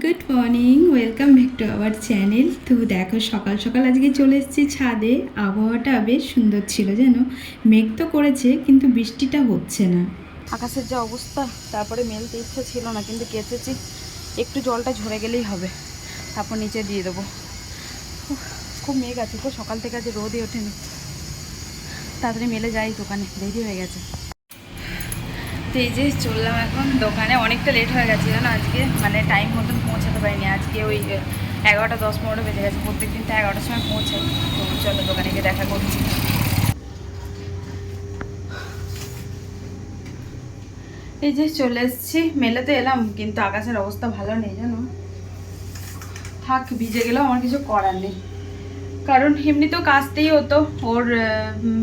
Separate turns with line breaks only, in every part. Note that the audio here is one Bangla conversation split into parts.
Good morning, welcome back to our channel. তো দেখো সকাল সকাল আজকে চলে এসেছি ছাদে। আবহাওয়াটা বেশ সুন্দর ছিল, যেন মেঘ তো করেছে কিন্তু বৃষ্টিটা হচ্ছে না।
আকাশের যা অবস্থা, তারপরে মেলতে ইচ্ছা ছিল না, কিন্তু কেচেছি। একটু জলটা ঝরে গেলেই হবে, তারপর নিচে দিয়ে দেবো। খুব মেঘ আছে তো, সকাল থেকে আজ রোদই ওঠেনি। তাড়াতাড়ি মেলে যাই, দোকানে দেরি হয়ে গেছে। তো এই যে চললাম এখন দোকানে। অনেকটা লেট হয়ে গেছে জানো আজকে, মানে টাইম মতন পৌঁছাতে পারিনি আজকে। ওই 11টা 10-15 বেজে গেছে। প্রত্যেক দিন তো 11টার সময় পৌঁছাই। তো চলো দোকানে গিয়ে দেখা করছি। এই যে চলে এসেছি, মেলাতে এলাম, কিন্তু আকাশের অবস্থা ভালো নেই জানো। থাক, ভিজে গেলেও আমার কিছু করার নেই, কারণ এমনিতেও কাচতেই হতো। ওর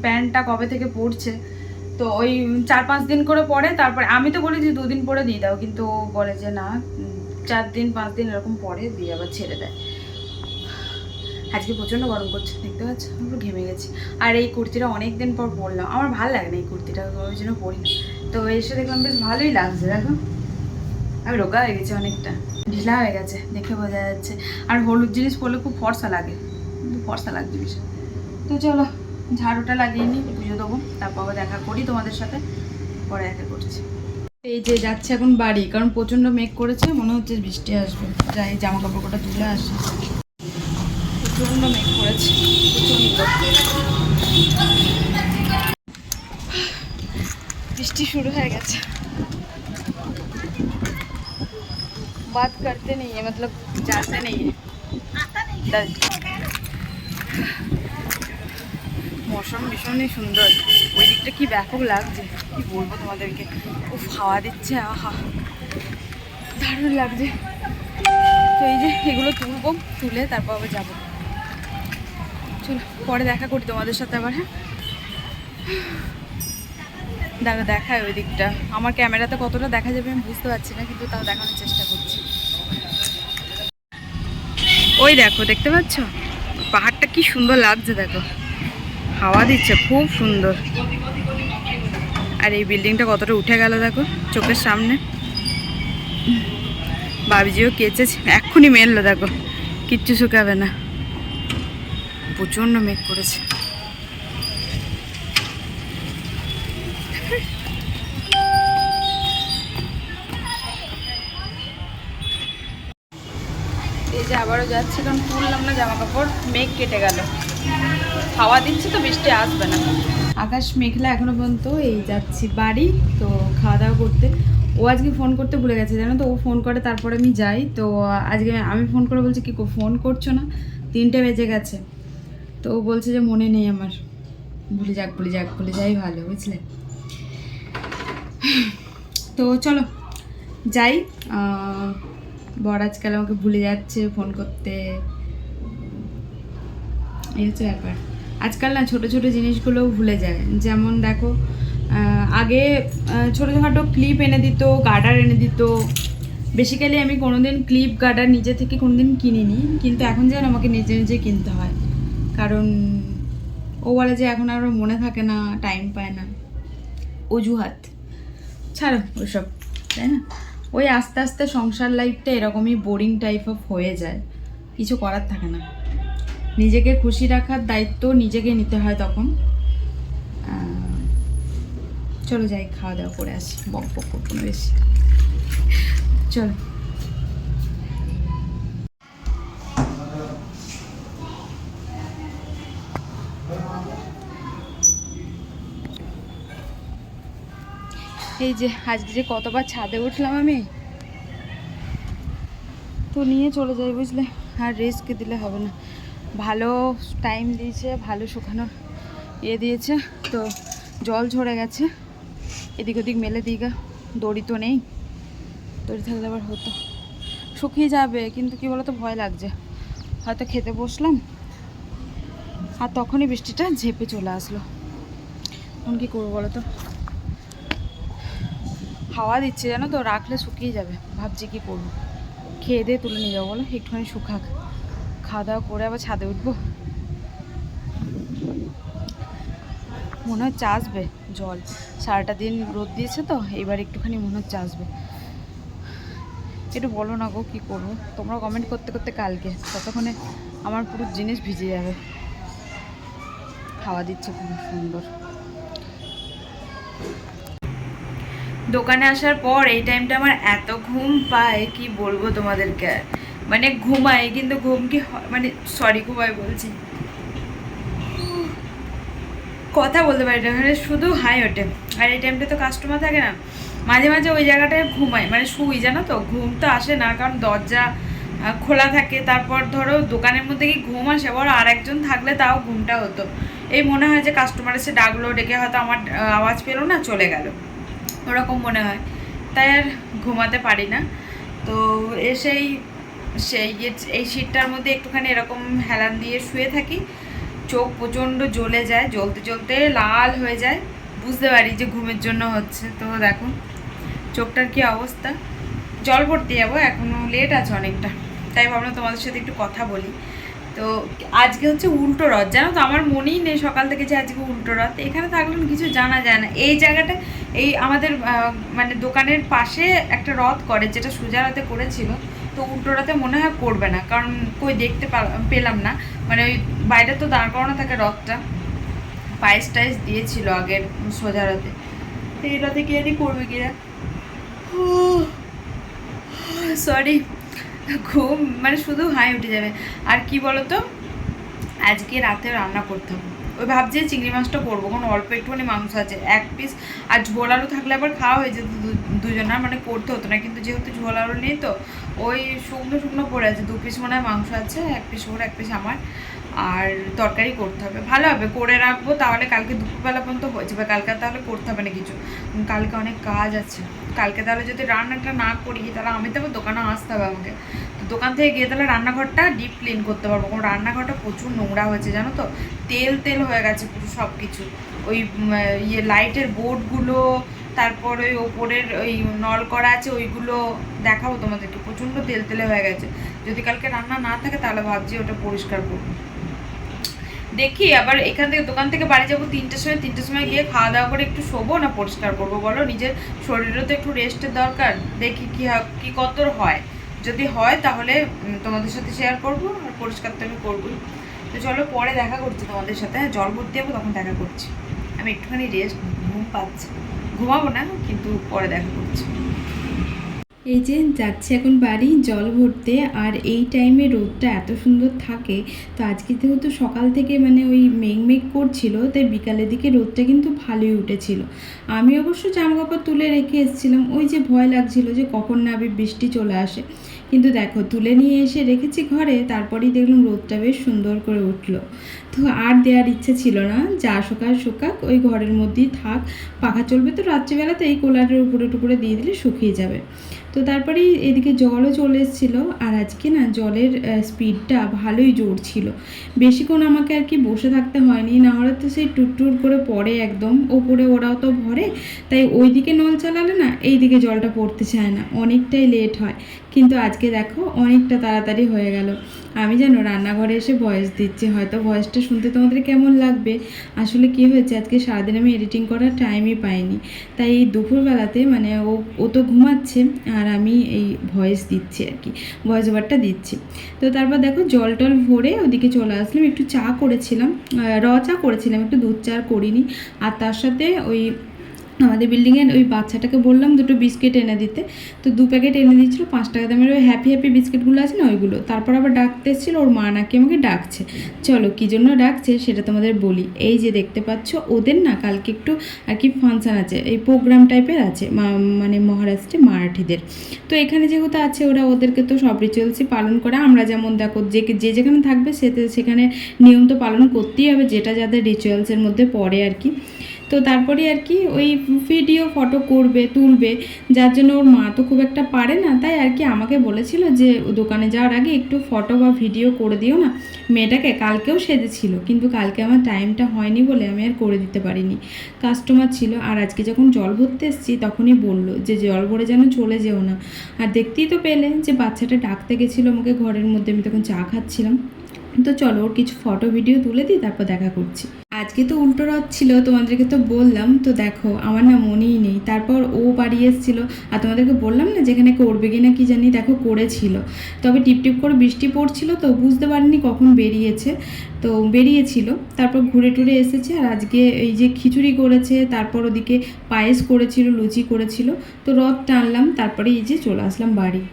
প্যান্টটা কবে থেকে পড়ছে, তো ওই 4-5 দিন করে পরে। তারপরে আমি তো বলি যে 2 দিন পরে দিয়ে দাও, কিন্তু ও বলে যে না, 4 দিন 5 দিন এরকম পরে দিয়ে আবার ছেড়ে দেয়। আজকে প্রচণ্ড গরম করছে, দেখতে পাচ্ছ, পুরো ঘেমে গেছি। আর এই কুর্তিটা অনেক দিন পর পরলাম, আমার ভালো লাগে না এই কুর্তিটা, ওই জন্য পরি। তো এসে দেখলাম বেশ ভালোই লাগছে। দেখো আমি রোগা হয়ে গেছি, অনেকটা ঢিলা হয়ে গেছে, দেখে বোঝা যাচ্ছে। আর হলুদ জিনিস পরলে খুব ফর্সা লাগে, কিন্তু ফর্সা লাগছে ভীষণ। তো চলো ঝাড়ুটা লাগিয়ে নিই, পুজো দেবো, তারপর দেখা করি তোমাদের সাথে, পরে দেখা করছি। এই যে যাচ্ছে এখন বাড়ি, কারণ প্রচণ্ড মেঘ করেছে, মনে হচ্ছে বৃষ্টি আসবে। যাই জামা কাপড় কটা তুলে আসে, প্রচণ্ড মেঘ করেছে, প্রচণ্ড বৃষ্টি শুরু হয়ে গেছে। बात करते नहीं है, मतलब जाते नहीं है। মৌসুম ভীষণই সুন্দর, ওই দিকটা কি ব্যাপক লাগছে, কি বলবো তোমাদেরকে। খুব হাওয়া দিচ্ছে, আহা দারুণ লাগছে। তো এই যে এগুলো তুলবো, তুলে তারপর আবার যাবো। চলো পরে দেখা করি তোমাদের সাথে আবার। হ্যাঁ দেখো দেখায় ওই দিকটা, আমার ক্যামেরাতে কতটা দেখা যাবে আমি বুঝতে পারছি না, কিন্তু তাও দেখানোর চেষ্টা করছি। ওই দেখো, দেখতে পাচ্ছ পাহাড়টা কি সুন্দর লাগছে, দেখো হাওয়া দিচ্ছে, খুব সুন্দর। আর এই বিল্ডিংটা কতটা উঠে গেল দেখো চোখের সামনে। বাবিজিও কেচেছে, এক্ষুনি মেললো, দেখো কিচ্ছু শুকাবে না, প্রচণ্ড মেঘ করেছে। এই যে আবারও যাচ্ছি, কারণ তুললাম না জামা কাপড়, মেঘ কেটে গেল, হাওয়া দিচ্ছে তো বৃষ্টি আসবে না। আকাশ মেঘলা এখনো পর্যন্ত। এই যাচ্ছি বাড়ি, তো খাওয়া দাওয়া করতে। ও আজকে ফোন করতে ভুলে গেছে জানো তো, ও ফোন করে তারপরে আমি যাই। তো আজকে আমি ফোন করে বলছি কি ফোন করছো না, 3টে বেজে গেছে। তো ও বলছে যে মনে নেই আমার। ভুলে যাক ভুলে যাক, ভুলে যাই ভালো, বুঝলে। তো চলো যাই। বর আজকাল আমাকে ভুলে যাচ্ছে ফোন করতে, এই হচ্ছে ব্যাপার। আজকাল না ছোটো ছোটো জিনিসগুলোও ভুলে যায়। যেমন দেখো, আগে ছোটোখাটো ক্লিপ এনে দিত, গার্ডার এনে দিত। বেসিক্যালি আমি কোনোদিন ক্লিপ গার্ডার নিজে থেকে কোনোদিন কিনিনি, কিন্তু এখন যেন আমাকে নিজে নিজে কিনতে হয়। কারণ ও বলে যে এখন আর মনে থাকে না, টাইম পায় না, অজুহাত। ছাড়ো ওসব, তাই না? ওই আস্তে আস্তে সংসার লাইফটা এরকমই বোরিং টাইপ অফ হয়ে যায়, কিছু করার থাকে না। নিজেকে খুশি রাখার দায়িত্ব নিজেকে নিতে হয় তখন। চলো যাই, খাওয়া দাওয়া করে আসি, বক বক করবো না বেশি, চলো। এই যে আজকে যে কতবার ছাদে উঠলাম আমি, তো নিয়ে চলে যাই বুঝলে, আর রিস্ক দিলে হবে না। ভালো টাইম দিয়েছে, ভালো শুকানোর দিয়েছে, তো জল ঝরে গেছে, এদিক ওদিক মেলে দিঘা। দড়ি তো নেই, দড়ি থাকলে আবার হতো, শুকিয়ে যাবে। কিন্তু কি বলতো, ভয় লাগছে, হয়তো খেতে বসলাম আর তখনই বৃষ্টিটা ঝেপে চলে আসলো, এখন কী করবো বলো তো। হাওয়া দিচ্ছে জানো তো, রাখলে শুকিয়ে যাবে, ভাবছি কী করবো। খেয়ে দিয়ে তুলে নিয়ে যাবো বলো, একটুখানি শুকাক, খাওয়া দাওয়া করে আবার ছাদে উঠবো। মনে হচ্ছে আসবে জল, সারাটা দিন রোদ দিয়েছে তো, এইবার একটুখানি মনে হচ্ছে আসবে। একটু বলো না গো কী করবো, তোমরা কমেন্ট করতে করতে কালকে, ততক্ষণে আমার পুরো জিনিস ভিজে যাবে। হাওয়া দিচ্ছে খুব সুন্দর। দোকানে আসার পর এই টাইমটা আমার এত ঘুম পায় কি বলবো তোমাদেরকে, মানে ঘুমাই কিন্তু ঘুম কি মানে ঘুমাই বলছি, কথা বলতে পারি না, মানে শুধু হাই ওঠে। আর এই টাইমটা তো কাস্টমার থাকে না, মাঝে মাঝে ওই জায়গাটায় ঘুমাই, মানে শুই জানো তো, ঘুম তো আসে না কারণ দরজা খোলা থাকে। তারপর ধরো দোকানের মধ্যে কি ঘুম আসে, আবার আর একজন থাকলে তাও ঘুমটা হতো। এই মনে হয় যে কাস্টমার এসে ডাকলো, ডেকে হয়তো আমার আওয়াজ পেলো না, চলে গেল, ওরকম মনে হয়, তাই আর ঘুমাতে পারি না। তো এসেই এই শীতটার মধ্যে একটুখানি এরকম হেলান দিয়ে শুয়ে থাকি, চোখ প্রচণ্ড জ্বলে যায়, জ্বলতে জ্বলতে লাল হয়ে যায়, বুঝতে পারি যে ঘুমের জন্য হচ্ছে। তো দেখো চোখটার কি অবস্থা। জল ভরতে যাবো, এখনও লেট আছে অনেকটা, তাই ভাবলাম তোমাদের সাথে একটু কথা বলি। তো আজকে হচ্ছে উল্টো রথ, জানো তো, আমার মনেই নেই সকাল থেকে যে আজকে উল্টো রথ। এখানে থাকলে কিছু জানা যায় না। এই জায়গাটা এই আমাদের মানে দোকানের পাশে একটা রথ করে, যেটা সোজা রথে করেছিল, তো উল্টো রথে মনে হয় করবে না, কারণ কই দেখতে পেলাম না, মানে ওই বাইরে তো দাঁড় করানো থাকে রথটা, পায়েস টায়েস দিয়েছিল আগের সোজা রথে, তো এই রথে কি জানি করবে কিনা। সরি, ঘুম মানে শুধু হাই উঠে যাবে। আর কি বলতো, আজকে রাতে রান্না করতে হবে, ওই ভাবছি চিংড়ি মাছটা করবো, কারণ অল্প একটুখানি মাংস আছে, 1 পিস, আর ঝোল আলু থাকলে আবার খাওয়া হয়ে যেত দুজনের, মানে করতে হতো না, কিন্তু যেহেতু ঝোল আলু নেই তো ওই শুকনো শুকনো পড়ে আছে, 2 পিস মনে হয় মাংস আছে, 1 পিস ওর 1 পিস আমার, আর তরকারি করতে হবে, ভালো হবে করে রাখবো, তাহলে কালকে দুপুরবেলা পর্যন্ত হয়ে যাবে। কালকে তাহলে করতে হবে না কিছু, কালকে অনেক কাজ আছে। কালকে তাহলে যদি রান্নাটা না করি তাহলে আমি তো আবার দোকানে আসতে হবে আমাকে, তো দোকান থেকে গিয়ে তাহলে রান্নাঘরটা ডিপ ক্লিন করতে পারবো, কারণ রান্নাঘরটা প্রচুর নোংরা হয়েছে জানো তো, তেল তেল হয়ে গেছে পুরো সব কিছু, ওই লাইটের বোর্ডগুলো, তারপর ওই ওপরের ওই নল করা আছে ওইগুলো দেখাবো তোমাদেরকে, প্রচণ্ড তেল তেলে হয়ে গেছে। যদি কালকে রান্না না থাকে তাহলে ভাবছি ওটা পরিষ্কার করবো। দেখি আবার এখান থেকে দোকান থেকে বাড়ি যাবো 3টের সময় গিয়ে খাওয়া দাওয়া করে একটু শোবো না পরিষ্কার করবো বলো, নিজের শরীরেরও তো একটু রেস্টের দরকার। দেখি কি কত হয়, যদি হয় তাহলে তোমাদের সাথে শেয়ার করবো, আর পরিষ্কার তো আমি করবোই। তো চলো পরে দেখা করছি তোমাদের সাথে, জল ভরতে যাবো তখন দেখা করছি। আমি একটুখানি রেস্ট, ঘুম পাচ্ছি, ঘুমাবো না কিন্তু পরে দেখা করছি।
এই যে যাচ্ছে এখন বাড়ি জল ভরতে, আর এই টাইমে রোদটা এত সুন্দর থাকে। তো আজকে যেহেতু সকাল থেকে মানে ওই মেঘ করছিল, তাই বিকালের দিকে রোদটা কিন্তু ভালোই উঠেছিল। আমি অবশ্য জামাকাপড় তুলে রেখে এসেছিলাম, ওই যে ভয় লাগছিল যে কখন না বৃষ্টি চলে আসে, কিন্তু দেখো তুলে নিয়ে এসে রেখেছি ঘরে, তারপরেই দেখলাম রোদটা বেশ সুন্দর করে উঠলো। তো আর দেওয়ার ইচ্ছে ছিল না, যা শোকাক ওই ঘরের মধ্যেই থাক, পাখা চলবে তো রাত্রিবেলাতে, এই কোলারের উপরে টুকুরে দিয়ে দিলে শুকিয়ে যাবে। তো তারপরেই এদিকে জলও চলে এসেছিলো, আর আজকে না জলের স্পিডটা ভালোই জোর ছিল, বেশিক্ষণ আমাকে আর কি বসে থাকতে হয়নি, না হলে তো সেই টুর করে পড়ে একদম ওপরে, ওরাও তো ভরে, তাই ওই দিকে নল চালালে না এই দিকে জলটা পড়তে চায় না, অনেকটাই লেট হয়। কিন্তু আজকে দেখো অনেকটা তাড়াতাড়ি হয়ে গেল। আমি জানো রান্নাঘরে এসে ভয়েস দিচ্ছি, হয়তো ভয়েসটা শুনতে তোমাদের কেমন লাগবে, আসলে কি হয়েছে আজকে সারাদিন আমি এডিটিং করার টাইমই পাইনি, তাই এই দুপুরবেলাতে মানে ও তো ঘুমাচ্ছে আর আমি এই ভয়েস দিচ্ছি আর কি, ভয়েস ওভারটা দিচ্ছি। তো তারপর দেখো জল টল ভরে ওদিকে চলে আসলাম, একটু চা করেছিলাম, চা করেছিলাম, একটু দুধ চা করিনি, আর তার সাথে ওই আমাদের বিল্ডিংয়ের ওই বাচ্চাটাকে বললাম 2টো বিস্কিট এনে দিতে, তো 2 প্যাকেট এনে দিয়েছিলো 5 টাকা দামের, ওই হ্যাপি বিস্কিটগুলো আছে না ওইগুলো। তারপর আবার ডাকতে এসেছিলো, ওর মা নাকি আমাকে ডাকছে, চলো কী জন্য ডাকছে সেটা তোমাদের বলি। এই যে দেখতে পাচ্ছ ওদের না কালকে একটু আর কি ফাংশান আছে, এই প্রোগ্রাম টাইপের আছে, মানে মহারাষ্ট্রে মারাঠিদের, তো এখানে যেহেতু আছে ওরা ওদেরকে তো সব রিচুয়ালসই পালন করে, আমরা যেমন দেখো যে যেখানে থাকবে সেখানে নিয়ম তো পালন করতেই হবে, যেটা যাদের রিচুয়ালসের মধ্যে পড়ে আর কি। তো তারপরে আর কি ওই ভিডিও ফটো করবে তুলবে, যার জন্য ওর মা তো খুব একটা পারে না, তাই আর কি আমাকে বলেছিল যে দোকানে যাওয়ার আগে একটু ফটো বা ভিডিও করে দিও না মেয়েটাকে। কালকেও সেজেছিল, কিন্তু কালকে আমার টাইমটা হয়নি বলে আমি আর করে দিতে পারিনি, কাস্টমার ছিল। আর আজকে যখন জল ভরতে এসেছি তখনই বললো যে জল ভরে যেন চলে যেও না, আর দেখতেই তো পেলে যে বাচ্চাটা ডাকতে গেছিলো আমাকে ঘরের মধ্যে, আমি তখন চা খাচ্ছিলাম। তো চলো ওর কিছু ফটো ভিডিও তুলে দিই, তারপর দেখা করছি। আজ আজকে তো উল্টো রথ ছিল, তোমাদেরকে তো বললাম। তো দেখো আমার না মনেই নেই। তারপর ও বাড়ি এসেছিল, আর তোমাদেরকে বললাম না যেখানে করবে কি না কি জানি, দেখো করেছিল। তবে টিপটিপ করে বৃষ্টি পড়ছিল তো বুঝতে পারিনি কখন বেরিয়েছে, তো বেরিয়েছিল। তারপর ঘুরে টুরে এসেছে। আর আজকে এই যে খিচুড়ি করেছে, তারপর ওদিকে পায়েস করেছিল, লুচি করেছিল। তো রথ টানলাম, তারপরে এই যে চলে আসলাম বাড়ি।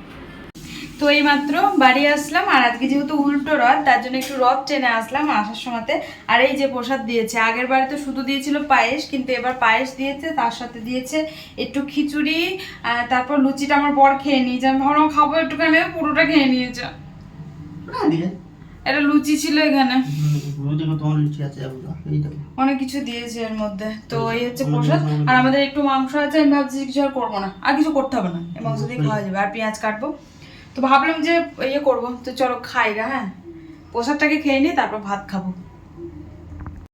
তো এই মাত্র বাড়ি আসলাম, আর আজকে যেহেতু উল্টো রথ তার জন্য একটু রথ টেনে আসলাম আসার সময়তে। আর এই যে প্রসাদ দিয়েছে, আগের বারে তো শুধু দিয়েছিল পায়েস, কিন্তু এবার পায়েস দিয়েছে, তার সাথে দিয়েছে একটু খিচুড়ি। তারপর লুচিটা আমার বর খেয়ে নিয়েছে, আমি ভাবলাম খাবো একটুখানি, পুরোটা খেয়ে নিয়েছে। এটা লুচি ছিল এখানে, অনেক কিছু দিয়েছে এর মধ্যে। তো এই হচ্ছে প্রসাদ, আর আমাদের একটু মাংস আছে, আমি ভাবছি কিছু আর করবো না, আর কিছু করতে হবে না, এই মাংস দিয়ে খাওয়া যাবে। আর পেঁয়াজ কাটবো, তো ভাবলাম যে ইয়ে করবো, তো চলো খাই গা। হ্যাঁ, প্রসাদটাকে খেয়ে নিই, তারপর ভাত খাবো।